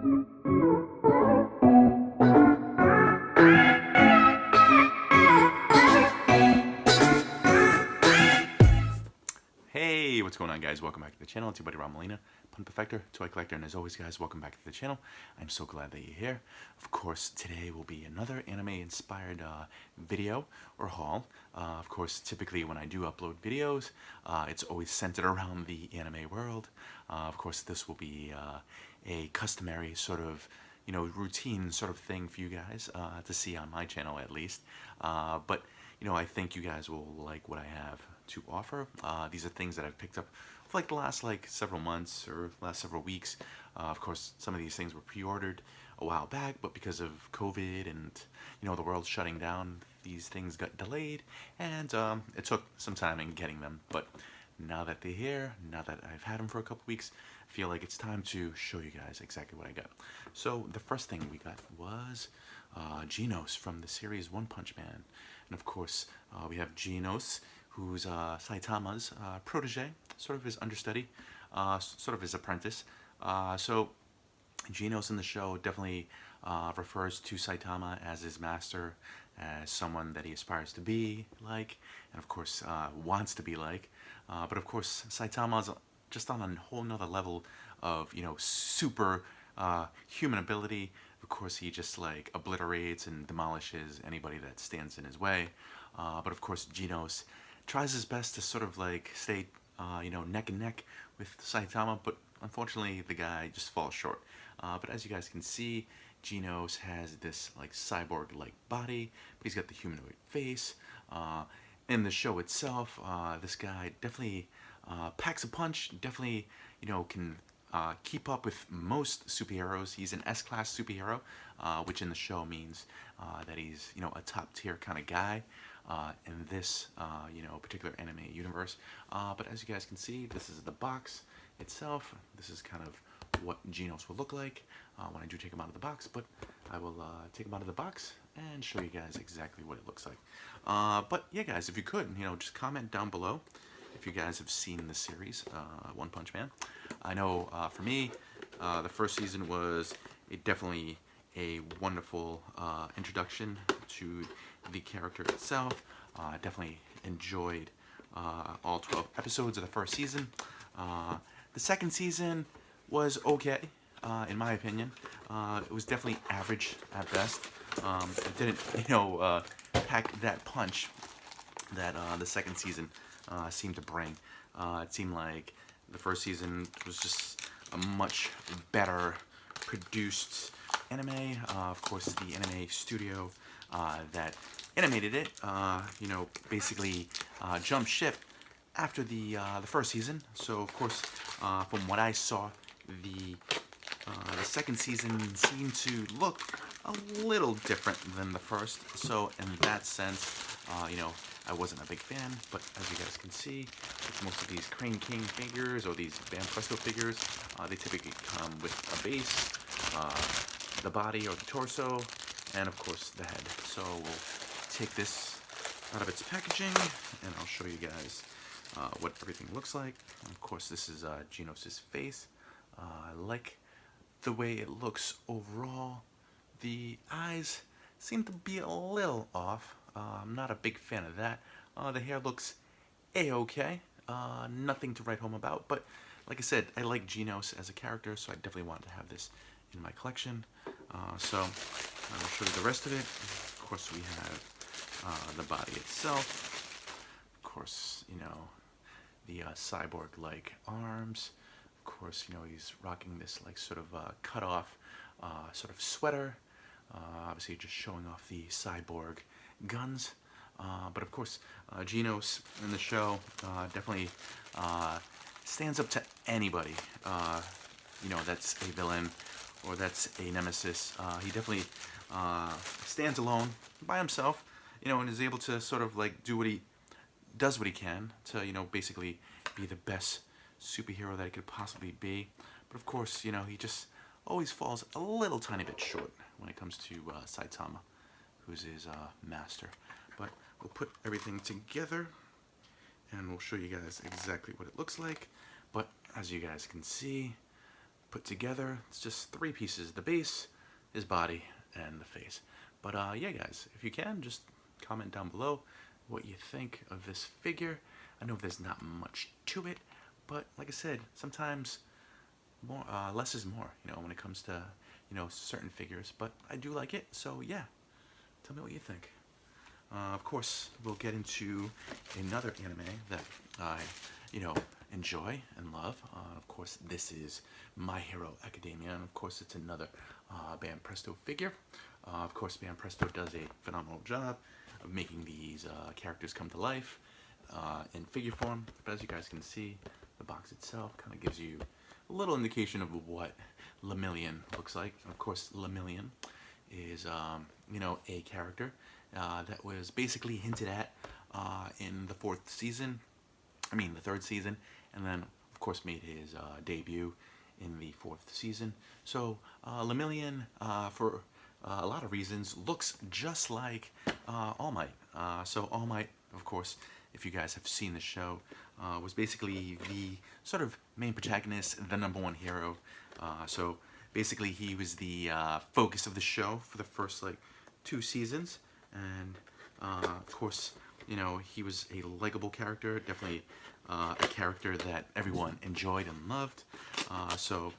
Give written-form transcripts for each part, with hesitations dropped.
Hey, what's going on, guys? Welcome back to the channel. It's your buddy Lemillion, Pun Perfector, Toy Collector, and as always, guys, welcome back to the channel. I'm so glad that you're here. Of course, today will be another anime-inspired video or haul. Of course, typically when I do upload videos, it's always centered around the anime world. Of course, this will be a customary sort of, routine sort of thing for you guys to see on my channel, at least. But I think you guys will like what I have to offer. These are things that I've picked up for like the last several months or last several weeks. Of course, some of these things were pre-ordered a while back, but because of COVID and the world shutting down, these things got delayed, and it took some time in getting them. But now that they're here, now that I've had them for a couple weeks, I feel like it's time to show you guys exactly what I got. So the first thing we got was Genos from the series One Punch Man. And of course, we have Genos, who's Saitama's protege, sort of his understudy, sort of his apprentice. So Genos in the show definitely refers to Saitama as his master, as someone that he aspires to be like, and of course wants to be like. But of course, Saitama's just on a whole nother level of, super human ability. Of course, he just obliterates and demolishes anybody that stands in his way. But of course, Genos tries his best to sort of stay, neck and neck with Saitama, but unfortunately, the guy just falls short. But as you guys can see, Genos has this cyborg-like body, but he's got the humanoid face. In the show itself, this guy definitely packs a punch. Definitely, can keep up with most superheroes. He's an S-class superhero, which in the show means that he's a top-tier kind of guy in this particular anime universe. But as you guys can see, this is the box itself. This is kind of what Genos will look like when I do take him out of the box. But I will take him out of the box and show you guys exactly what it looks like. But yeah, guys, if you could, just comment down below if you guys have seen the series One Punch Man. I know for me, the first season was definitely a wonderful introduction to the character itself. Definitely enjoyed all 12 episodes of the first season. The second season was okay, in my opinion. It was definitely average at best. It didn't, pack that punch that the second season seemed to bring. It seemed like the first season was just a much better produced anime. Of course, the anime studio that animated it, basically jumped ship after the first season. So, of course, from what I saw, the second season seemed to look a little different than the first. So, in that sense, I wasn't a big fan. But as you guys can see, with most of these Crane King figures or these Banpresto figures, they typically come with a base, the body or the torso, and of course the head. So we'll take this out of its packaging and I'll show you guys what everything looks like. And of course, this is Genos' face. I like the way it looks overall. The eyes seem to be a little off. I'm not a big fan of that. The hair looks a-okay. Nothing to write home about, but like I said, I like Genos as a character, so I definitely wanted to have this in my collection. So I'll show you the rest of it. Of course, we have the body itself. Of course, the cyborg-like arms. Of course, he's rocking this sort of cut off sort of sweater. Obviously, just showing off the cyborg guns. But of course, Genos in the show definitely stands up to anybody, that's a villain or that's a nemesis. He definitely stands alone by himself, and is able to sort of do what he can to, basically be the best superhero that he could possibly be. But of course, he just always falls a little tiny bit short when it comes to Saitama, who's his master. But we'll put everything together and we'll show you guys exactly what it looks like. But as you guys can see, put together. It's just 3 pieces: the base, his body, and the face. But yeah, guys, if you can, just comment down below what you think of this figure. I know there's not much to it, but like I said, sometimes more, less is more, you know, when it comes to, you know, certain figures. But I do like it, so yeah, tell me what you think. Of course, we'll get into another anime that I, you know, enjoy and love. Of course, this is My Hero Academia, and of course, it's another Banpresto figure. Of course, Banpresto does a phenomenal job of making these characters come to life in figure form. But as you guys can see, the box itself kind of gives you a little indication of what Lemillion looks like. And of course, Lemillion is, you know, a character that was basically hinted at in the 3rd season, and then of course made his debut in the 4th season. So Lemillion, for a lot of reasons, looks just like All Might. So All Might, of course, if you guys have seen the show, was basically the sort of main protagonist, the #1 hero. So basically he was the focus of the show for the first like 2 seasons, and of course, you know, he was a likable character, definitely a character that everyone enjoyed and loved. So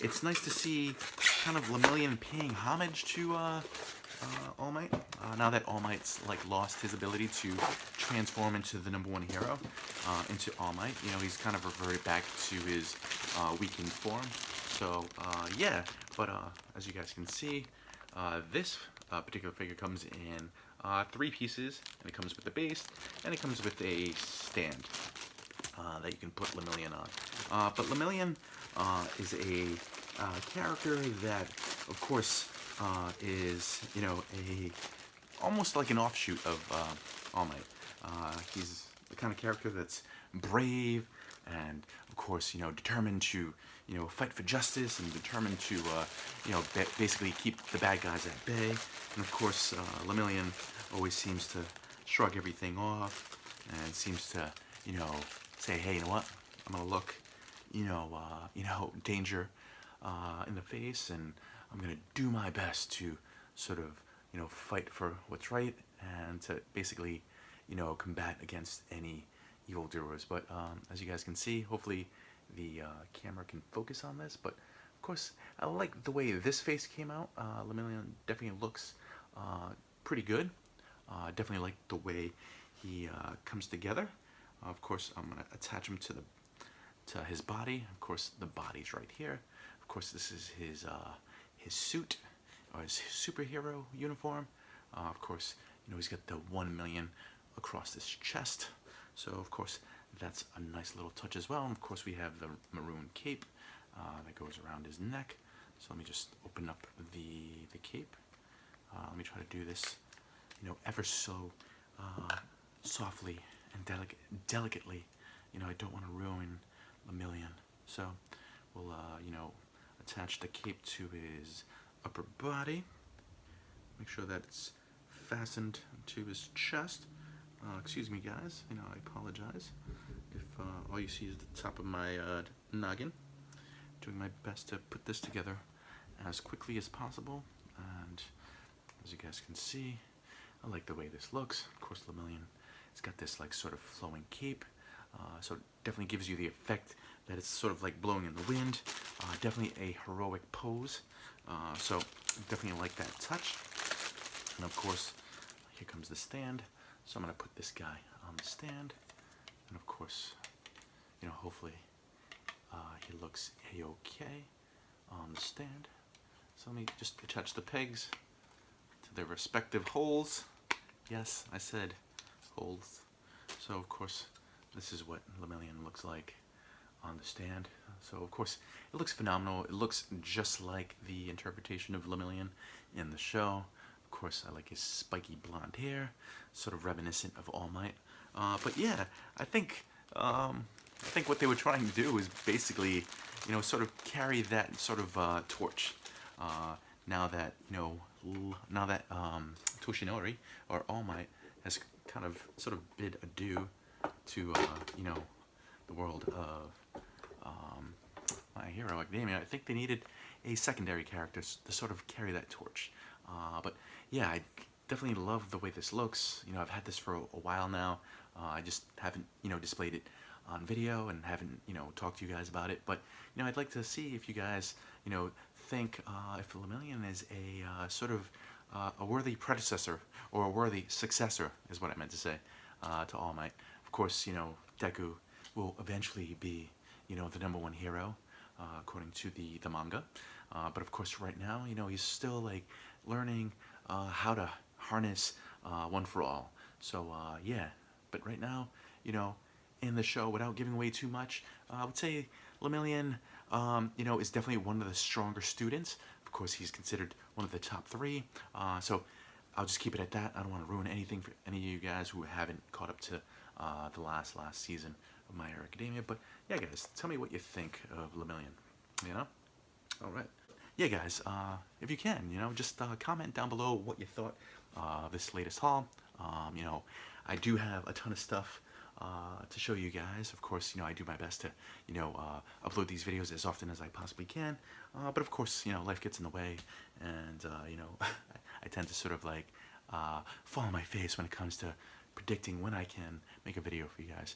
it's nice to see kind of Lemillion paying homage to All Might. Now that All Might's like lost his ability to transform into the #1 hero, into All Might, you know, he's kind of reverted back to his weakened form. So yeah, but as you guys can see, this particular figure comes in 3 pieces, and it comes with the base, and it comes with a stand that you can put Lemillion on. But Lemillion is a character that, of course, is, you know, almost like an offshoot of All Might. He's the kind of character that's brave and, of course, you know, determined to, you know, fight for justice, and determined to, you know, basically keep the bad guys at bay. And of course, Lemillion always seems to shrug everything off and seems to, you know, say, hey, you know what? I'm gonna look, you know, danger in the face, and I'm gonna do my best to sort of, you know, fight for what's right, and to basically, you know, combat against any evildoers. But as you guys can see, hopefully the camera can focus on this. But of course, I like the way this face came out. Lemillion definitely looks pretty good. Definitely like the way he comes together. Of course, I'm gonna attach him to his body. Of course, the body's right here. Of course, this is his suit, or his superhero uniform. Of course, you know, he's got the 1 million across his chest. So of course, that's a nice little touch as well. And of course, we have the maroon cape that goes around his neck. So let me just open up the cape. Let me try to do this, you know, ever so softly and delicately. You know, I don't want to ruin Lemillion. So we'll, you know, attach the cape to his upper body. Make sure that it's fastened to his chest. Excuse me, guys. You know, I apologize if all you see is the top of my noggin. Doing my best to put this together as quickly as possible. And as you guys can see, I like the way this looks. Of course, Lemillion, it's got this like sort of flowing cape, so it definitely gives you the effect that it's sort of like blowing in the wind. Definitely a heroic pose. So definitely like that touch. And of course, here comes the stand. So I'm gonna put this guy on the stand, and of course, you know, hopefully he looks a-okay on the stand. So let me just attach the pegs to their respective holes. Yes, I said holes. So of course, this is what Lemillion looks like on the stand. So of course, it looks phenomenal. It looks just like the interpretation of Lemillion in the show. Of course, I like his spiky blonde hair, sort of reminiscent of All Might. But yeah, I think what they were trying to do is basically, you know, sort of carry that sort of torch. Now that, you know, Toshinori, or All Might, has kind of sort of bid adieu to, you know, the world of My Hero Academia, I think they needed a secondary character to sort of carry that torch. But yeah, I definitely love the way this looks. You know, I've had this for a while now. I just haven't, displayed it on video and haven't, talked to you guys about it. But, I'd like to see if you guys, think if Lemillion is a sort of a worthy predecessor or a worthy successor, is what I meant to say, to All Might. Of course, Deku will eventually be, the #1 hero, according to the manga. But of course, right now, he's still like learning how to harness One for All. So yeah, but right now, in the show, without giving away too much, I would say Lemillion, is definitely one of the stronger students. Of course, he's considered one of the top 3. So I'll just keep it at that. I don't want to ruin anything for any of you guys who haven't caught up to the last season of My Hero Academia. But yeah, guys, tell me what you think of Lemillion. All right. Yeah, guys, if you can, just comment down below what you thought of this latest haul. I do have a ton of stuff to show you guys. Of course, I do my best to, upload these videos as often as I possibly can. But of course, life gets in the way, and, I tend to sort of like fall on my face when it comes to predicting when I can make a video for you guys.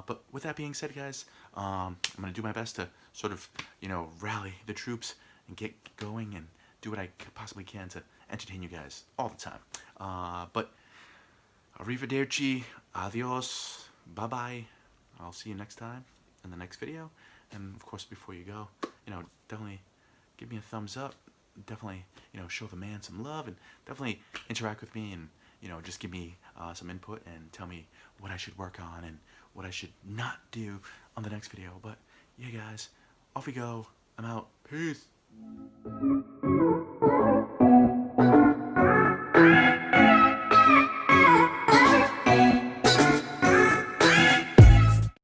But with that being said, guys, I'm going to do my best to sort of, rally the troops and get going and do what I possibly can to entertain you guys all the time. But arrivederci, adios, bye-bye. I'll see you next time in the next video. And of course, before you go, definitely give me a thumbs up. Definitely, show the man some love, and definitely interact with me, and just give me some input and tell me what I should work on and what I should not do on the next video. But yeah, guys, off we go. I'm out. Peace.